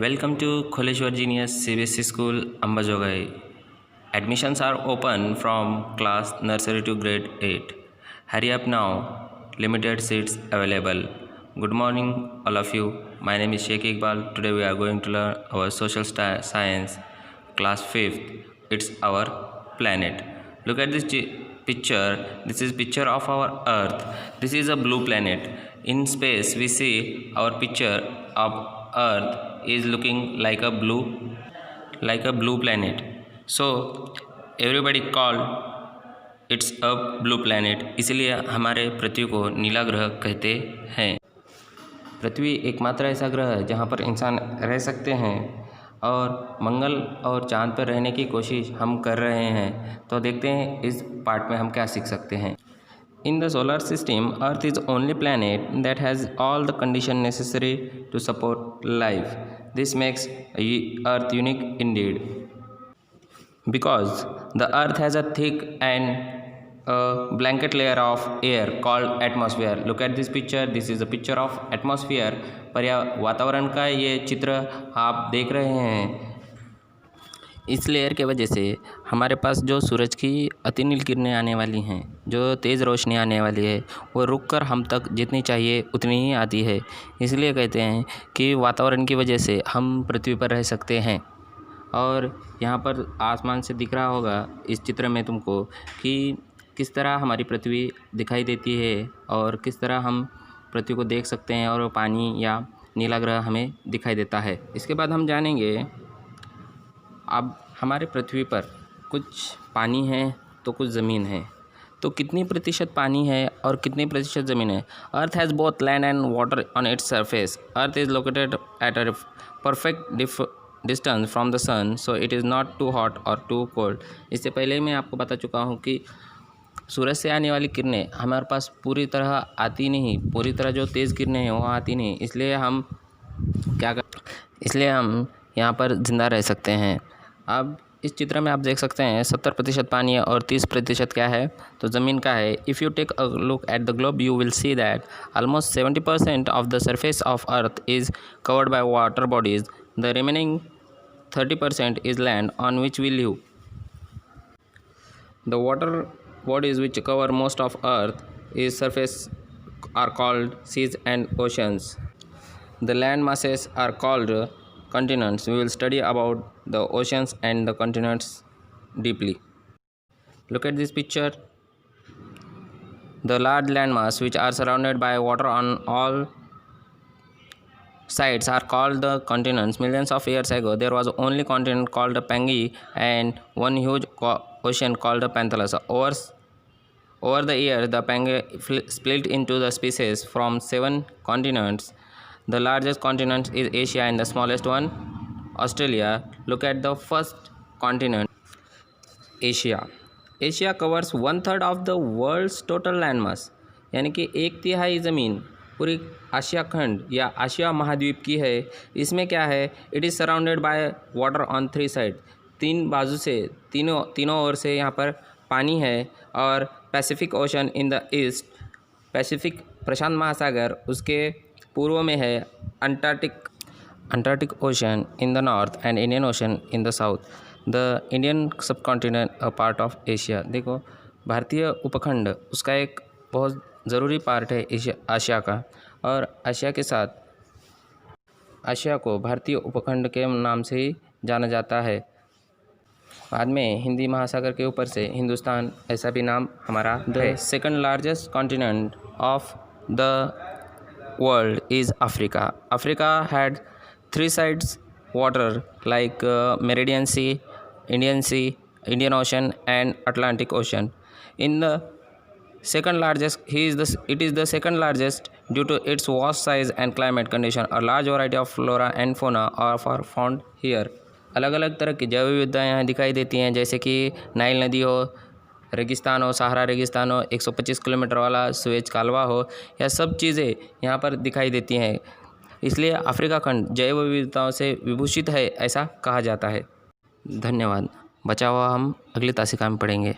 Welcome to Kholeshwar Genius CBSE School, Ambajogai. Admissions are open from class nursery to grade 8. Hurry up now, limited seats available. Good morning, all of you. My name is Sheikh Iqbal. Today we are going to learn our social science, class 5th. It's our planet. Look at this picture. This is picture of our Earth. This is a blue planet. In space, we see our picture of Earth is looking like a blue planet. So everybody called it's a blue planet, इसलिए हमारे पृथ्वी को नीला ग्रह कहते हैं। पृथ्वी एकमात्र ऐसा ग्रह है जहाँ पर इंसान रह सकते हैं और मंगल और चांद पर रहने की कोशिश हम कर रहे हैं। तो देखते हैं इस पार्ट में हम क्या सीख सकते हैं। In the solar system earth is only planet that has all the condition necessary to support life. This makes earth unique indeed because the earth has a thick and blanket layer of air called atmosphere. Look at this picture. This is a picture of atmosphere. वातावरण का ये चित्र आप देख रहे हैं। इस layer के वजह से हमारे पास जो सूरज की अतिनील किरणें आने वाली हैं, जो तेज़ रोशनी आने वाली है, वो रुककर हम तक जितनी चाहिए उतनी ही आती है। इसलिए कहते हैं कि वातावरण की वजह से हम पृथ्वी पर रह सकते हैं। और यहाँ पर आसमान से दिख रहा होगा इस चित्र में तुमको कि किस तरह हमारी पृथ्वी दिखाई देती है और किस तरह हम पृथ्वी को देख सकते हैं और पानी या नीला ग्रह हमें दिखाई देता है। इसके बाद हम जानेंगे अब हमारे पृथ्वी पर कुछ पानी है तो कुछ ज़मीन है, तो कितनी प्रतिशत पानी है और कितनी प्रतिशत ज़मीन है। Earth has both land and water on its surface. Earth is located at a perfect distance from the sun, so it is not too hot और टू कोल्ड। इससे पहले मैं आपको बता चुका हूँ कि सूरज से आने वाली किरणें हमारे पास पूरी तरह आती नहीं, पूरी तरह जो तेज़ किरणें हैं वो आती नहीं। इसलिए हम यहाँ पर ज़िंदा रह सकते हैं। अब इस चित्र में आप देख सकते हैं 70% पानी है और 30% क्या है, तो ज़मीन का है। If you take a look at the globe you will see that almost 70% of the surface of earth is covered by water bodies. The remaining 30% is land on which we live. The water bodies which cover most of Earth is surface are called seas and oceans. The land masses are called continents. We will study about the oceans and the continents deeply. Look at this picture. The large landmass which are surrounded by water on all sides are called the continents. Millions of years ago there was only continent called the Pangaea and one huge ocean called the Panthalus. Over the years the Pangaea split into the species from 7 continents. The largest continent is Asia and the smallest one Australia. Look at the first continent, Asia. Asia covers 1/3 of the world's total landmass, यानी कि 1/3 ज़मीन पूरी आशिया खंड या आशिया महाद्वीप की है। इसमें क्या है, it is surrounded by water on 3 side. 3 बाजू से तीनों ओर से यहाँ पर पानी है। और Pacific Ocean in the east, Pacific प्रशांत महासागर उसके पूर्व में है। Antarctic Ocean in the north and Indian Ocean in the south. The Indian subcontinent a part of Asia. देखो भारतीय उपखंड उसका एक बहुत ज़रूरी पार्ट है आशिया का, और आशिया के साथ आशिया को भारतीय उपखंड के नाम से ही जाना जाता है। बाद में हिंदी महासागर के ऊपर से हिंदुस्तान ऐसा भी नाम हमारा है। Second largest continent of the world is Africa. Africa had 3 sides water like Meridian Sea, Indian Ocean and Atlantic Ocean. In the second largest, it is the second largest due to its vast size and climate condition. A large variety of flora and fauna are found here. अलग अलग तरह की जैव विविधता यहाँ दिखाई देती हैं, जैसे कि नाइल नदी हो, रेगिस्तान हो, सहारा रेगिस्तान हो, 125 किलोमीटर वाला सुएज कालवा हो, यह सब चीज़ें यहाँ पर दिखाई देती हैं। इसलिए अफ्रीका खंड जैव विविधताओं से विभूषित है ऐसा कहा जाता है। धन्यवाद। बचा हुआ हम अगली तासिका में पढ़ेंगे।